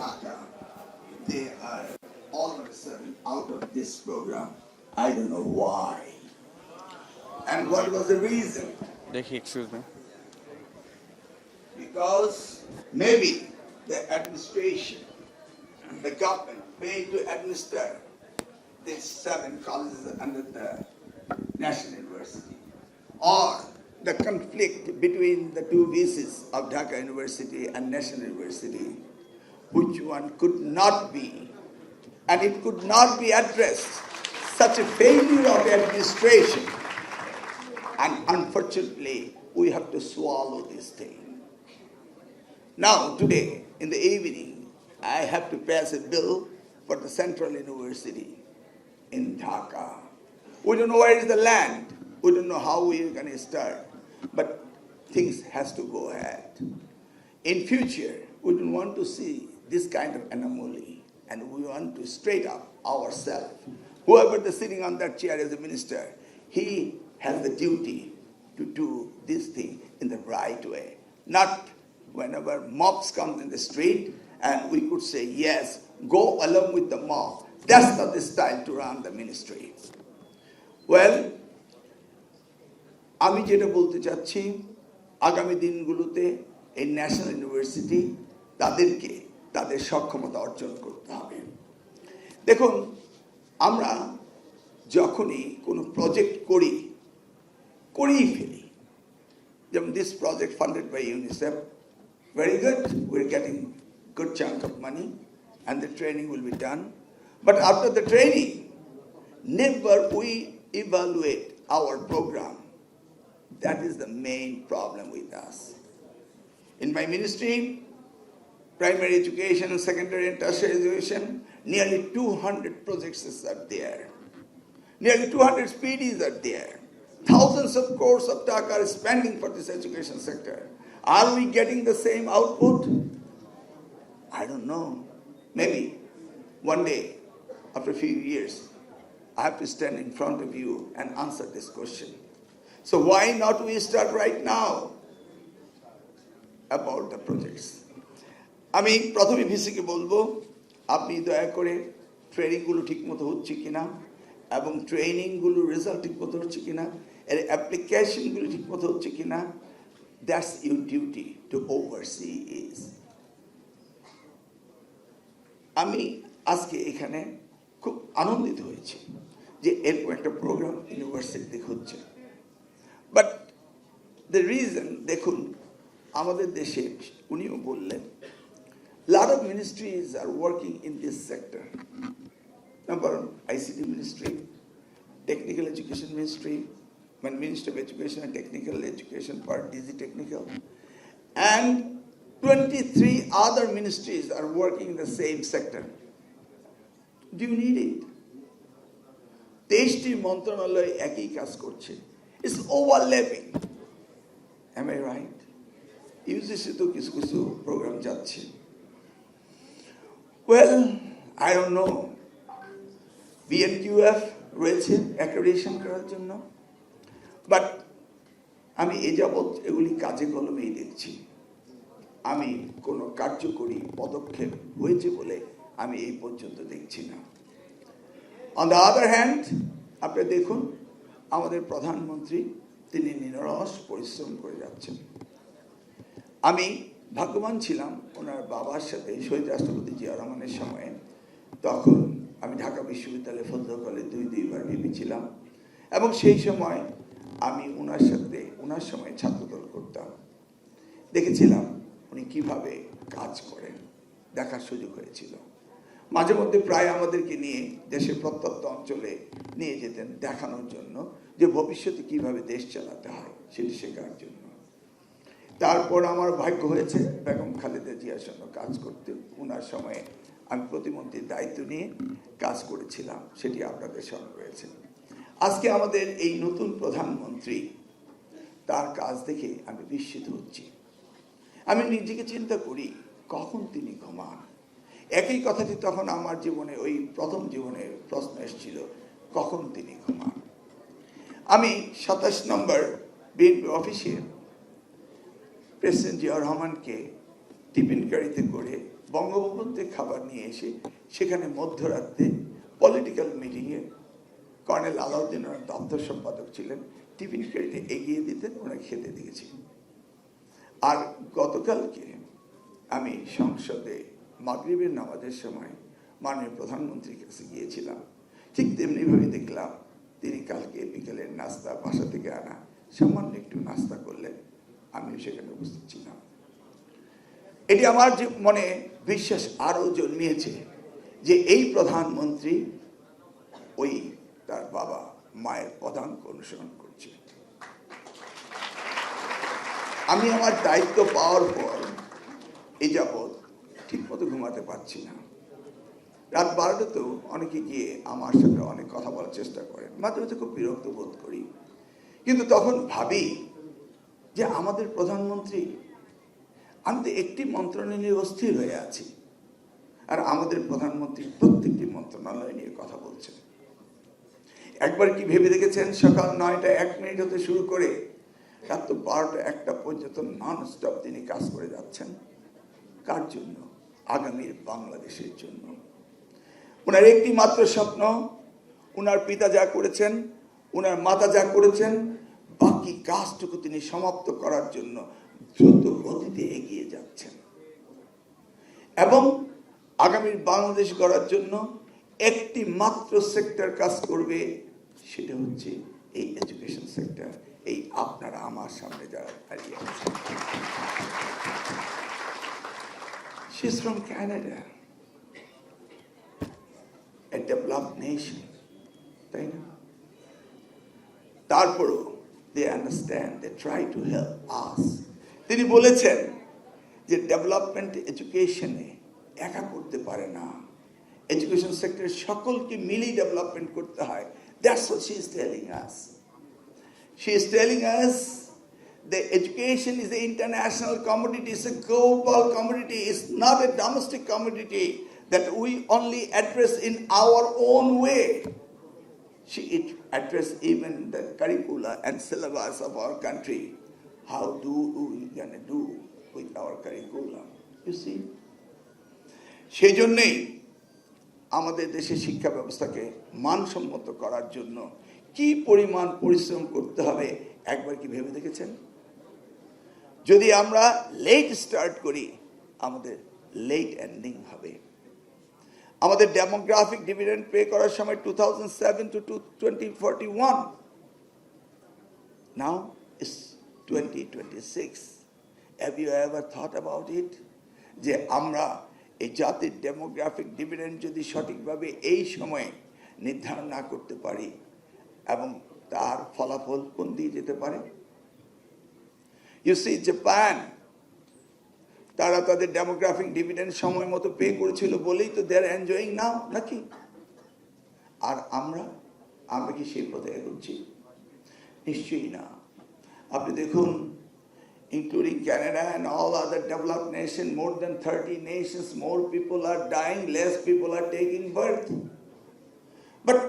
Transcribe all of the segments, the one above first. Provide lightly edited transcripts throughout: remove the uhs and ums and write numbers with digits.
Dhaka, they are all of a sudden out of this program. I don't know why. And what was the reason? Excuse me. Because maybe the administration, the government paid to administer these 7 colleges under the National University, or the conflict between the 2 VCs of Dhaka University and National University, which one could not be, and it could not be addressed, such a failure of the administration. And unfortunately, we have to swallow this thing. Now, today, in the evening, I have to pass a bill for the Central University in Dhaka. We don't know where is the land. We don't know how we are going to start. But things has to go ahead. In future, we don't want to see this kind of anomaly. And we want to straight up ourselves. Whoever is sitting on that chair as a minister, he has the duty to do this thing in the right way. Not whenever mobs come in the street and we could say, yes, go along with the mob. That's not the style to run the ministry. Well, আমি যেটা বলতে চাচ্ছি, আগামী দিনগুলোতে এই national university তাদেরকে তাদের সক্ষমতা অর্জন করতে হবে। দেখুন, আমরা যখনই কোনো প্রজেক্ট করেই ফেলি, যেমন this project funded by UNICEF, very good, we're getting good chunk of money and the training will be done. But after the training, never we evaluate our program. That is the main problem with us. In my ministry, primary education and secondary and tertiary education, nearly 200 projects are there. Nearly 200 PDs are there. Thousands of crores of Dhaka are spending for this education sector. Are we getting the same output? I don't know. Maybe one day, after a few years, I have to stand in front of you and answer this question. So why not we start right now about the projects? আমি প্রথমে VCK বলবো, আপনি দয়া করে ট্রেনিংগুলো ঠিকমতো হচ্ছে কিনা এবং ট্রেনিংগুলোর রেজাল্ট ঠিকমতো হচ্ছে কিনা, এর অ্যাপ্লিকেশনগুলো ঠিকমতো হচ্ছে কিনা, that's your duty to oversee is. আমি আজকে এখানে খুব আনন্দিত হয়েছি যে এরকম একটা প্রোগ্রাম ইউনিভার্সিটিতে হচ্ছে। বাট দ্য রিজন, দেখুন আমাদের দেশে উনিও বললেন, lot of ministries are working in this sector. Number one, ICT ministry, technical education ministry, Ministry of Education and Technical Education part, DG Technical, and 23 other ministries are working in the same sector. Do you need it? 23টি মন্ত্রণালয় একই কাজ করছে। It's overlapping. Am I right? UGC তো কিছু কিছু programme যাচ্ছে। Well, I don't know. BNQF রয়েছে accreditation করার জন্য। বাট আমি এ যাবৎ এগুলি কাজে কলমেই দেখছি। আমি কোনো কার্যকরী পদক্ষেপ হয়েছে বলে আমি এই পর্যন্ত দেখছি না। অন দ্য আদার হ্যান্ড, আপনি দেখুন আমাদের প্রধানমন্ত্রী তিনি নিরলস পরিশ্রম করে যাচ্ছেন। আমি ভাগ্যবান ছিলাম ওনার বাবার সাথে শহীদ রাষ্ট্রপতি জিয়া রহমানের সময়ে, তখন আমি ঢাকা বিশ্ববিদ্যালয়ে ফজল কলেজে দুইবার ভিপি ছিলাম এবং সেই সময় আমি ওনার সময় ছাত্রদল করতাম। দেখেছিলাম উনি কিভাবে কাজ করেন, দেখার সুযোগ হয়েছিল। মাঝে মধ্যে প্রায় আমাদেরকে নিয়ে দেশের প্রত্যন্ত অঞ্চলে নিয়ে যেতেন দেখানোর জন্য যে ভবিষ্যতে কিভাবে দেশ চালাতে হয় সেটি শেখার জন্য। তারপর আমার ভাগ্য হয়েছে বেগম খালেদা জিয়ার সঙ্গে কাজ করতে। ওনার সময়ে আমি প্রতিমন্ত্রীর দায়িত্ব নিয়ে কাজ করেছিলাম, সেটি আপনাদের সঙ্গে রয়েছে। আজকে আমাদের এই নতুন প্রধানমন্ত্রী, তার কাজ দেখে আমি বিস্মিত হচ্ছি। আমি নিজেকে চিন্তা করি কখন তিনি ঘুমান। একই কথাটি তখন আমার জীবনে, ওই প্রথম জীবনে প্রশ্ন এসেছিল, কখন তিনি ঘুমান। আমি 27 নম্বর বিএনপি অফিসে প্রেসিডেন্ট জিয়া রহমানকে টিফিন গাড়িতে করে বঙ্গভবনতে খাবার নিয়ে এসে সেখানে মধ্যরাত্রে পলিটিক্যাল মিটিংয়ে কর্নেল আলাউদ্দিন ওনার দপ্তর সম্পাদক ছিলেন, টিফিন ক্যারিটে এগিয়ে দিতেন, ওরা খেতে দিয়েছি। আর গতকালকে আমি সংসদে মাগরিবের নামাজের সময় মাননীয় প্রধানমন্ত্রীর কাছে গিয়েছিলাম, ঠিক তেমনিভাবে দেখলাম তিনি কালকে বিকেলের নাস্তা বাসা থেকে আনা সামান্য একটু নাস্তা করলেন, আমি সেখানে উপস্থিত ছিলাম। এটি আমার যে মনে বিশ্বাস আরো জন্মিয়েছে যে এই প্রধানমন্ত্রী ওই তার বাবা মায়ের পদাঙ্ক অনুসরণ করছে। আমি আমার দায়িত্ব পাওয়ার পর এই যাবৎ ঠিক মতো ঘুমাতে পারছি না। রাত 12টাতেও অনেকে গিয়ে আমার সাথে অনেক কথা বলার চেষ্টা করেন, মাঝে মাঝে খুব বিরক্ত বোধ করি, কিন্তু তখন ভাবি যে আমাদের প্রধানমন্ত্রী, আমি তো একটি মন্ত্রণালয় নিয়ে অস্থির হয়ে আছি, আর আমাদের প্রধানমন্ত্রী প্রত্যেকটি মন্ত্রণালয় নিয়ে কথা বলছেন। একবার কি ভেবে দেখেছেন সকাল 9টা 1 মিনিট হতে শুরু করে রাত 12টা 1টা পর্যন্ত নন স্টপ তিনি কাজ করে যাচ্ছেন? কার জন্য? আগামীর বাংলাদেশের জন্য। ওনার একটি মাত্র স্বপ্ন, ওনার পিতা যা করেছেন, ওনার মাতা যা করেছেন, বাকি কাজটুকু তিনি সমাপ্ত করার জন্য দ্রুত গতিতে এগিয়ে যাচ্ছেন। এবং আগামীর বাংলাদেশ গড়ার জন্য একটি মাত্র সেক্টর কাজ করবে, সেটা হচ্ছে এই এডুকেশন সেক্টর। এই আপনারা আমার সামনে যারা দাঁড়িয়ে আছেন, she's from Canada, a developed nation, তাই না? তারপরও they understand, they try to help us. তিনি বলেছেন যে ডেভেলপমেন্ট এডুকেশনে একা করতে পারে না, এডুকেশন সেক্টরের সকলকে মিলিয়ে ডেভেলপমেন্ট করতে হয়। That's what she is telling us. She is telling us that education is an international commodity, it's a global commodity, it's not a domestic commodity that we only address in our own way. She addressed even the curricula and syllabus of our country. How do we gonna do with our curriculum? You see? সেই জন্যই আমাদের দেশের শিক্ষা ব্যবস্থাকে মানসম্মত করার জন্য কি পরিমাণ পরিশ্রম করতে হবে একবার কি ভেবে দেখেছেন? যদি আমরা লেট স্টার্ট করি, আমাদের লেট এন্ডিং হবে। আমাদের ডেমোগ্রাফিক ডিভিডেন্ড পে করার সময় 2007 to 2041, now is 2026. Have you ever thought about it? যে আমরা এই জাতির ডেমোগ্রাফিক ডিভিডেন্ড যদি সঠিকভাবে এই সময়ে নির্ধারণ না করতে পারি, এবং তার ফলাফল কোন দিকে যেতে পারে? You see, Japan, তারা তাদের ডেমোগ্রাফিক ডিভিডেন্ড সময় মতো পে করেছিল বলেই তো দে আর এনজয়িং নাও, নাকি? আর আমরা কি সেই পথে এগোচ্ছি? নিশ্চয়ই না। আপনি দেখুন, including Canada and all other developed nations, more than 30 nations, more people are dying, less people are taking birth. But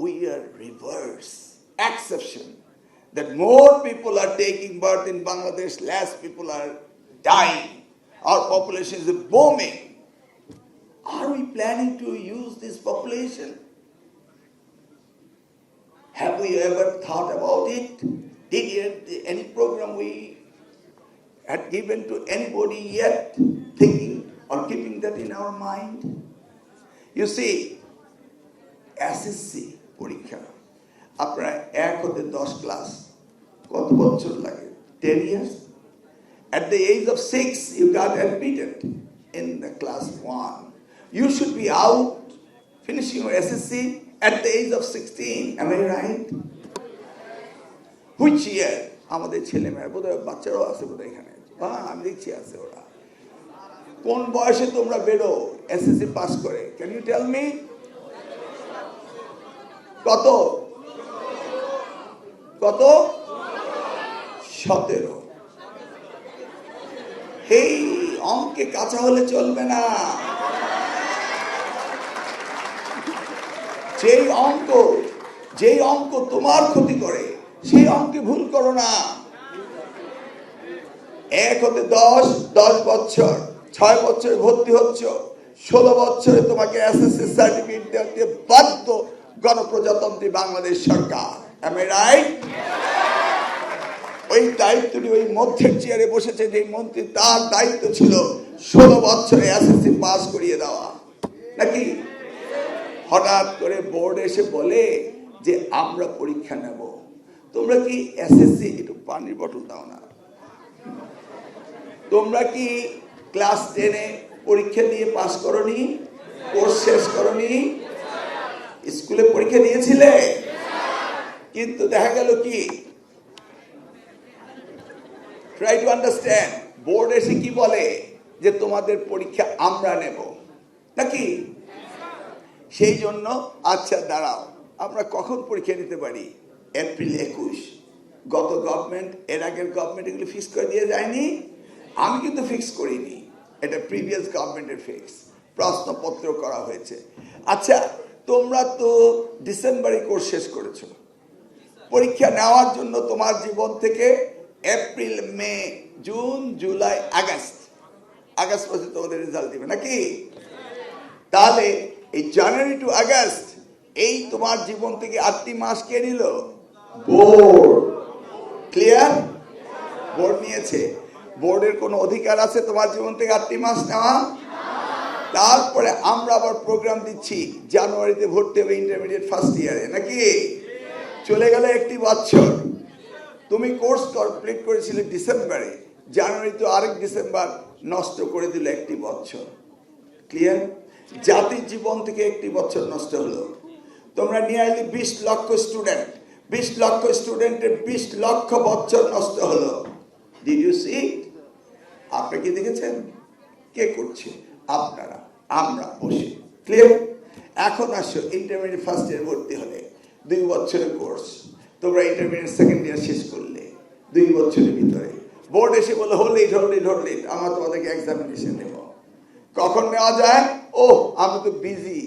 we are reverse, exception, that more people are taking birth in Bangladesh, less people are dying. Our population is booming. Are we planning to use this population? Have we ever thought about it? Did any program we had given to anybody yet, thinking or keeping that in our mind? You see, SSC পরীক্ষা আপনারা 1 হতে 10 class কত বছর লাগে? 10 years. At the age of 6 you got admitted in the class 1. You should be out finishing your SSC at the age of 16. Am I right? Which year? আমাদের ছেলেমেয়েরা, বোধহয় বাচ্চারাও আছে বোধহয় এখানে, আমি দেখছি আছে। ওরা কোন বয়সে তোমরা বেরো এসএসসি পাস করে? Can you tell me? কত? 17। এই অঙ্কে কাঁচা হলে চলবে না। যেই অঙ্ক তোমার ক্ষতি করে সেই অঙ্কে ভুল করো না। 1 হতে 10 বছর, 6 বছরে ভর্তি হচ্ছ, 16 বছরে তোমাকে এসএসসি সার্টিফিকেট দিতে বাধ্য গণপ্রজাতন্ত্রী বাংলাদেশ সরকার। Am I right? ওই দায়িত্বটি ওই মধ্যের চেয়ারে বসেছে যে মন্ত্রী, তার দায়িত্ব ছিল 16 বছরে এসএসসি পাস করিয়ে দেওয়া, নাকি? হঠাৎ করে বোর্ড এসে বলে যে আমরা পরীক্ষা নেব। তোমরা কি এসএসসি, একটু পানির বটল দাও না, তোমরা কি ক্লাস 10-এ পরীক্ষা দিয়ে পাস করনি? কোর্স শেষ করনি? স্কুলে পরীক্ষা দিয়েছিলে? কিন্তু দেখা গেল কি, ট্রাই টু আন্ডারস্ট্যান্ড, বোর্ড এসে কি বলে যে তোমাদের পরীক্ষা আমরা নেব, নাকি? সেই জন্য আচ্ছা দাঁড়াও, আমরা কখন পরীক্ষা নিতে পারি? এপ্রিল 21। গত গভর্নমেন্ট, এর আগের গভর্নমেন্ট এগুলো ফিক্স করে দিয়ে যায়নি? আমি কিন্তু ফিক্স করিনি, এটা প্রিভিয়াস গভর্নমেন্টের ফিক্স, প্রশ্নপত্র করা হয়েছে। আচ্ছা, তোমরা তো ডিসেম্বরে কোর্স শেষ করেছো, পরীক্ষা নেওয়ার জন্য তোমার জীবন থেকে এপ্রিল, মে, জুন, জুলাই, আগস্ট মাসে তোমাদের রেজাল্ট দিবে, নাকি? তাহলে এই জানুয়ারি টু আগস্ট, এই তোমার জীবন থেকে 8টি মাস কে নিল? বোর্ড। ক্লিয়ার? বোর্ড নিয়েছে। বোর্ডের কোনো অধিকার আছে তোমার জীবন থেকে 8টি মাস নেওয়া? তারপরে আমরা আবার প্রোগ্রাম দিচ্ছি, জানুয়ারিতে ভর্তি হবে ইন্টারমিডিয়েট ফার্স্ট ইয়ারে, নাকি? চলে গেল 1টি বছর। তুমি কোর্স কমপ্লিট করেছিলে ডিসেম্বরে, জানুয়ারিতে আরেক ডিসেম্বর নষ্ট করে দিল 1টি বছর। ক্লিয়ার? জাতির জীবন থেকে 1টি বছর নষ্ট হলো। তোমরা নিয়ে আসলে 20 লক্ষ স্টুডেন্ট, 20 লক্ষ স্টুডেন্টের 20 লক্ষ বছর নষ্ট হলো। Did you see? আপনি কি দেখেছেন? কে করছে? আপনারা, আমরা বসে। ক্লিয়ার? এখন আসো, ইন্টারমিডিয়েট ফার্স্ট ইয়ার ভর্তি হলে 2 বছরের কোর্স, তোমরা ইন্টারমিডিয়েট সেকেন্ড ইয়ার শেষ করলে 2 বছরের ভিতরে বোর্ড এসে বলে হোল্ড ইট, আমরা তোমাদেরকে এক্সামিনেশন নেব। কখন নেওয়া যায়? ও আমি তো বিজি,